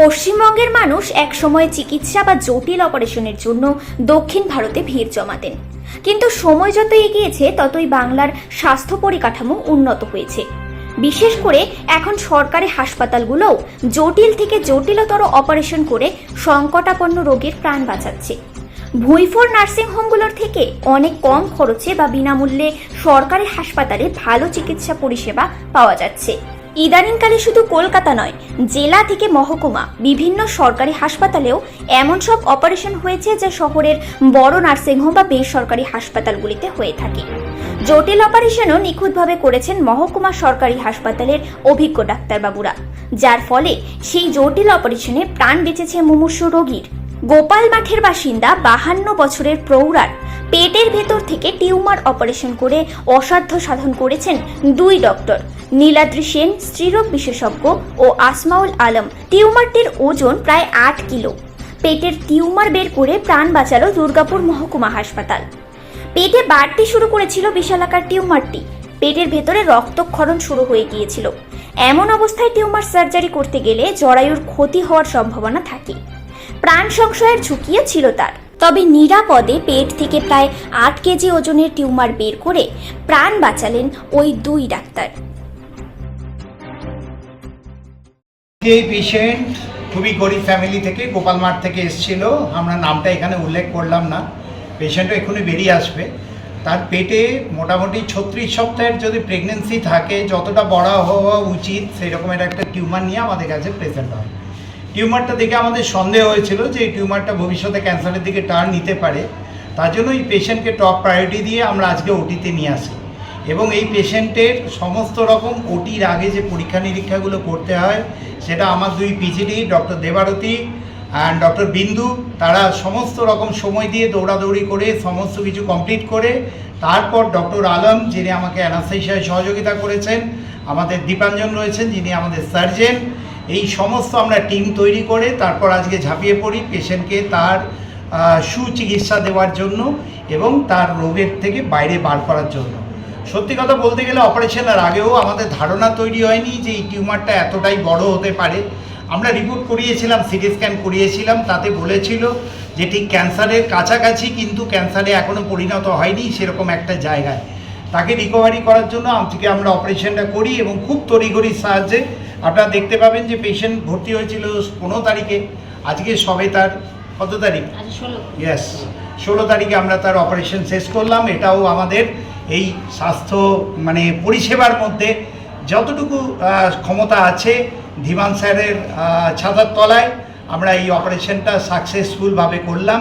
পশ্চিমবঙ্গের মানুষ একসময় চিকিৎসা বা জটিল অপারেশনের জন্য দক্ষিণ ভারতে ভিড় জমাতেন, কিন্তু সময় যত এগিয়েছে ততই বাংলার স্বাস্থ্য পরিকাঠামো উন্নত হয়েছে। বিশেষ করে এখন সরকারি হাসপাতালগুলোও জটিল থেকে জটিলতর অপারেশন করে সংকটাপন্ন রোগীর প্রাণ বাঁচাচ্ছে। ভুঁইফোর নার্সিং হোমগুলোর থেকে অনেক কম খরচে বা বিনামূল্যে সরকারি হাসপাতালে ভালো চিকিৎসা পরিষেবা পাওয়া যাচ্ছে। ইদানিংকালে শুধু কলকাতা নয়, জেলা থেকে মহকুমা বিভিন্ন সরকারি হাসপাতালেও এমন সব অপারেশন হয়েছে যা শহরের বড় নার্সিংহোম বা বেসরকারি হাসপাতালগুলিতে হয়ে থাকে। জটিল অপারেশনও নিখুঁতভাবে করেছেন মহকুমা সরকারি হাসপাতালের অভিজ্ঞ ডাক্তারবাবুরা, যার ফলে সেই জটিল অপারেশনে প্রাণ বেঁচেছে মুমূর্ষু রোগীর। গোপাল মাঠের বাসিন্দা 52 বছরের প্রৌঢ়ার পেটের ভেতর থেকে টিউমার অপারেশন করে অসাধ্য সাধন করেছেন দুই ডক্টর, নীলাদ্রি সেন স্ত্রীরোগ বিশেষজ্ঞ ও আসমাউল আলম। টিউমারটির ওজন প্রায় 8 কিলো। পেটের টিউমার বের করে প্রাণ বাঁচালো দুর্গাপুর মহকুমা হাসপাতাল। পেটে বাড়তে শুরু করেছিল বিশালাকার টিউমারটি। পেটের ভেতরে রক্তক্ষরণ শুরু হয়ে গিয়েছিল। এমন অবস্থায় টিউমার সার্জারি করতে গেলে জরায়ুর ক্ষতি হওয়ার সম্ভাবনা থাকে। প্রাণ সংশয়ের ঝুঁকিও ছিল তার, তবে নিরাপদে পেট থেকে প্রায় 8 কেজি ওজনের টিউমার বের করে প্রাণ বাঁচালেন ওই দুই ডাক্তার। এই পেশেন্ট খুবই গরিব ফ্যামিলি থেকে গোপাল মাঠ থেকে এসেছিল। আমরা নামটা এখানে উল্লেখ করলাম না, পেশেন্টও এখনই বেরিয়ে আসবে। তার পেটে মোটামুটি 36 সপ্তাহের যদি প্রেগনেন্সি থাকে, যতটা বড় হওয়া উচিত সেই রকমের একটা টিউমার নিয়ে আমাদের কাছে প্রেজেন্ট হয়। টিউমারটা দেখে আমাদের সন্দেহ হয়েছিল যে এই টিউমারটা ভবিষ্যতে ক্যান্সারের দিকে টার্ন নিতে পারে। তার জন্য এই পেশেন্টকে টপ প্রায়োরিটি দিয়ে আমরা আজকে ওটিতে নিয়ে আসি এবং এই পেশেন্টের সমস্ত রকম ওটির আগে যে পরীক্ষা নিরীক্ষাগুলো করতে হয় সেটা আমার দুই PGD doctor Debarati and doctor বিন্দু, তারা সমস্ত রকম সময় দিয়ে দৌড়াদৌড়ি করে সমস্ত কিছু কমপ্লিট করে তারপর ডক্টর আলম, যিনি আমাকে অ্যানাস্থেশিয়ায় সহযোগিতা করেছেন, আমাদের দীপাঞ্জন রয়েছেন যিনি আমাদের সার্জেন, এই সমস্ত আমরা টিম তৈরি করে তারপর আজকে ঝাঁপিয়ে পড়ি পেশেন্টকে তার সুচিকিৎসা দেওয়ার জন্য এবং তার রোগের থেকে বাইরে বার করার জন্য। সত্যি কথা বলতে গেলে অপারেশনের আগেও আমাদের ধারণা তৈরি হয়নি যে এই টিউমারটা এতটাই বড় হতে পারে। আমরা রিপোর্ট করিয়েছিলাম, সিটি স্ক্যান করিয়েছিলাম, তাতে বলেছিল যে ঠিক ক্যান্সারের কাছাকাছি, কিন্তু ক্যান্সারে এখনও পরিণত হয়নি সেরকম একটা জায়গায়। তাকে রিকভারি করার জন্য আজকে আমরা অপারেশনটা করি এবং খুব তড়িঘড়ির সাহায্যে আপনারা দেখতে পাবেন যে পেশেন্ট ভর্তি হয়েছিল 15 তারিখে, আজকে সবে তার কত তারিখ? 16 তারিখে আমরা তার অপারেশন শেষ করলাম। এটাও আমাদের এই স্বাস্থ্য পরিষেবার মধ্যে যতটুকু ক্ষমতা আছে ধীমান স্যারের ছাতার তলায় আমরা এই অপারেশনটা সাকসেসফুলভাবে করলাম।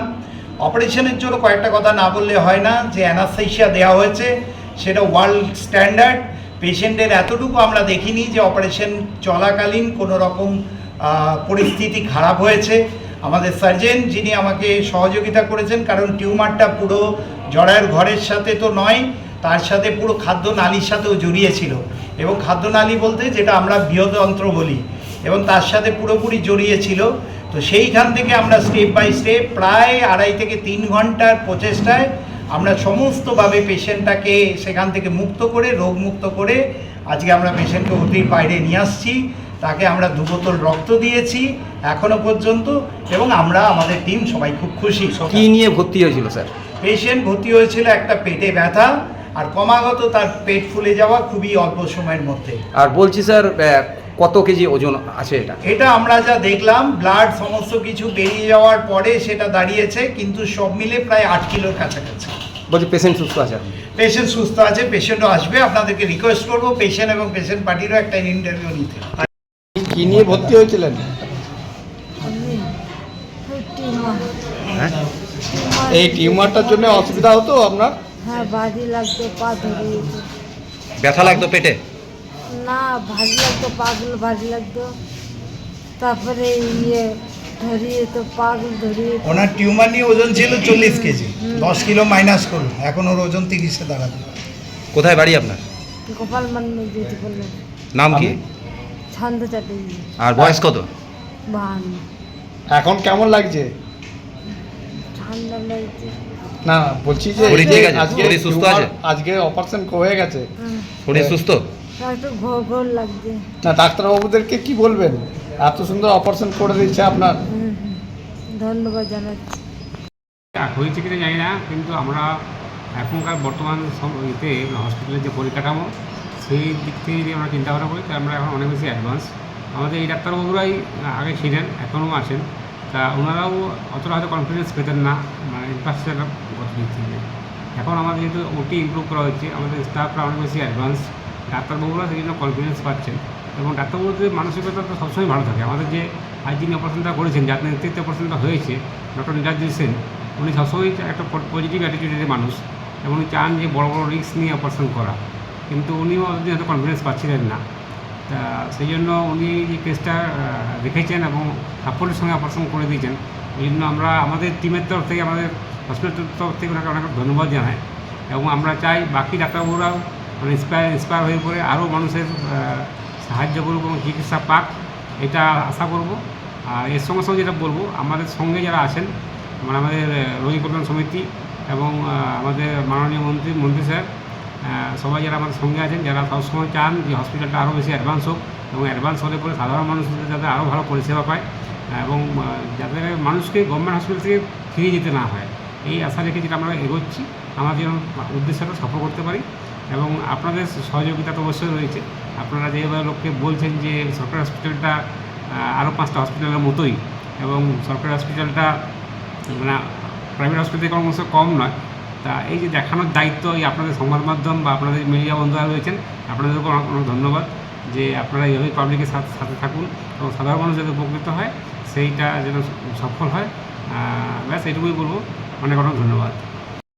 অপারেশনের জন্য কয়েকটা কথা না বললে হয় না, যে অ্যানাস্থেশিয়া দেওয়া হয়েছে সেটা ওয়ার্ল্ড স্ট্যান্ডার্ড। পেশেন্টের এতটুকু আমরা দেখিনি যে অপারেশন চলাকালীন কোনো রকম পরিস্থিতি খারাপ হয়েছে। আমাদের সার্জেন যিনি আমাকে সহযোগিতা করেছেন, কারণ টিউমারটা পুরো জরায়ুর ঘরের সাথে তো নয়, তার সাথে পুরো খাদ্যনালীর সাথেও জড়িয়েছিল এবং খাদ্যনালী বলতে যেটা আমরা বৃহদন্ত্র বলি, এবং তার সাথে পুরোপুরি জড়িয়েছিল। তো সেইখান থেকে আমরা স্টেপ বাই স্টেপ প্রায় 2.5 থেকে 3 ঘন্টার প্রচেষ্টায় আমরা সমস্তভাবে পেশেন্টটাকে সেখান থেকে মুক্ত করে, রোগমুক্ত করে আজকে আমরা পেশেন্টকে ওটির বাইরে নিয়ে আসছি। তাকে আমরা 2 বোতল রক্ত দিয়েছি এখনো পর্যন্ত এবং আমরা আমাদের টিম সবাই খুব খুশি। কি নিয়ে ভর্তি হয়েছিল স্যার? পেশেন্ট ভর্তি হয়েছিল একটা পেটে ব্যথা আর ক্রমাগত তার পেট ফুলে যাওয়া খুবই অল্প সময়ের মধ্যে। আর বলছি স্যার, কত কেজি ওজন আছে এটা? এটা আমরা যা দেখলাম ব্লাড সমস্ত কিছু বেরিয়ে যাওয়ার পরে সেটা দাঁড়িয়েছে, কিন্তু সব মিলে প্রায় 8 কিলোর কাছাকাছি। বলছি পেশেন্ট সুস্থ আছে? পেশেন্ট সুস্থ আছে, পেশেন্টও আসবে। আপনাদেরকে রিকোয়েস্ট করবো পেশেন্ট এবং পেশেন্ট পার্টিরও একটা ইন্টারভিউ নিতে। কি নিয়ে ভর্তি হয়েছিলেন? এই টিউমারটার জন্য অসুবিধা হতো আপনার? হ্যাঁ, ভারী লাগতো, পা ধরিয়ে যেত। ব্যথা লাগতো পেটে? না, ভারী লাগতো, পাগুলো ভারী লাগতো। তারপরে ধরিয়ে তো পাগুলো ধরিয়ে। ওনার টিউমার নিয়ে ওজন ছিল 40 কেজি, 10 কিলো মাইনাস করুন, এখন ওর ওজন 30-এ দাঁড়াবে। কোথায় বাড়ি আপনার? গোপাল মানে যেতে বললেন। নাম কি? ছন্দ চ্যাটার্জি। আর বয়স কত? 52। এখন কেমন লাগছে? ঠান্ডা লাগছে। না, বলছি যে শরীর ঠিক আছে? আজকে শরীর সুস্থ আছে? আজকে অপারেশন হয়ে গেছে, শরীর সুস্থ? তা একটু ঘোর ঘোর লাগছে। না ডাক্তারবাবুদেরকে কি বলবেন? এত সুন্দর অপারেশন করে দিচ্ছে আপনার। ধন্যবাদ জানাচ্ছি। হয়েছে কিনা জানি না, কিন্তু আমরা এখনকার বর্তমান ইতে হসপিটালের যে পরিকাঠামো সেই দিক থেকে যদি আমরা চিন্তা ভাবনা করি, তাহলে আমরা এখন অনেক বেশি অ্যাডভান্স। আমাদের এই ডাক্তারবাবুরাই আগে ছিলেন, এখনও আছেন, তা ওনারাও অতটা হয়তো কনফিডেন্স পেতেন না, মানে ইনফ্রাস্ট্রাকচার গত দিক থেকে। এখন আমাদের যেহেতু ওটি ইমপ্রুভ করা হচ্ছে, আমাদের স্টাফরা অনেক বেশি অ্যাডভান্স, ডাক্তারবাবুরা সেই জন্য কনফিডেন্স পাচ্ছেন। এবং ডাক্তারবাবুদের মানসিকতা তো সবসময় ভালো থাকে। আমাদের যে আজ যিনি অপারেশনটা করেছেন, যার নেতৃত্বে অপারেশনটা হয়েছে, ডক্টর নীরাজ সেন, উনি সবসময় একটা পজিটিভ অ্যাটিটিউডের মানুষ এবং উনি চান যে বড় বড় রিস্ক নিয়ে অপারেশন করা, কিন্তু উনিও অতদিন হয়তো কনফিডেন্স পাচ্ছিলেন না। তা সেই জন্য উনি যে কেসটা রেখেছেন এবং সাপোর্টের সঙ্গে অপারেশন করে দিয়েছেন। এই জন্য আমরা আমাদের টিমের তরফ থেকে, আমাদের হসপিটালের তরফ থেকে ওনাকে অনেক ধন্যবাদ জানাই। এবং আমরা চাই বাকি ডাক্তারবাবুরাও মানে ইন্সপায়ার হয়ে পড়ে আরও মানুষের সাহায্য করুক এবং চিকিৎসা পাক, এটা আশা করব। আর এর সঙ্গে সঙ্গে যেটা বলবো, আমাদের সঙ্গে যারা আছেন, মানে আমাদের রোগী কল্যাণ সমিতি এবং আমাদের মাননীয় মন্ত্রী স্যার, সবাই যারা আমাদের সঙ্গে আছেন, যারা সবসময় চান যে হসপিটালটা আরও বেশি অ্যাডভান্স হোক এবং অ্যাডভান্স হলে পরে সাধারণ মানুষ যাতে আরও ভালো পরিষেবা পায় এবং যাতে মানুষকে গভর্নমেন্ট হসপিটাল থেকে ফিরে যেতে না হয়, এই আশা রেখে যেটা আমরা এগোচ্ছি, আমরা যেন উদ্দেশ্যটা সফল করতে পারি। এবং আপনাদের সহযোগিতা তো অবশ্যই রয়েছে। আপনারা যেভাবে লোককে বলছেন যে সরকারি হসপিটালটা আরও 5টা হসপিটালের মতোই, এবং সরকারি হসপিটালটা মানে প্রাইভেট হসপিটাল থেকে কোনো কম নয়, তা এই যে দেখানোর দায়িত্ব এই আপনাদের সংবাদ মাধ্যম বা আপনাদের মিডিয়া বন্ধুরা রয়েছেন, আপনাদেরকে অনেক অনেক ধন্যবাদ যে আপনারা এইভাবেই পাবলিকের সাথে থাকুন এবং সাধারণ মানুষ যাতে উপকৃত হয় সেইটা যেন সফল হয়। ব্যাস এইটুকুই বলবো। অনেক অনেক ধন্যবাদ।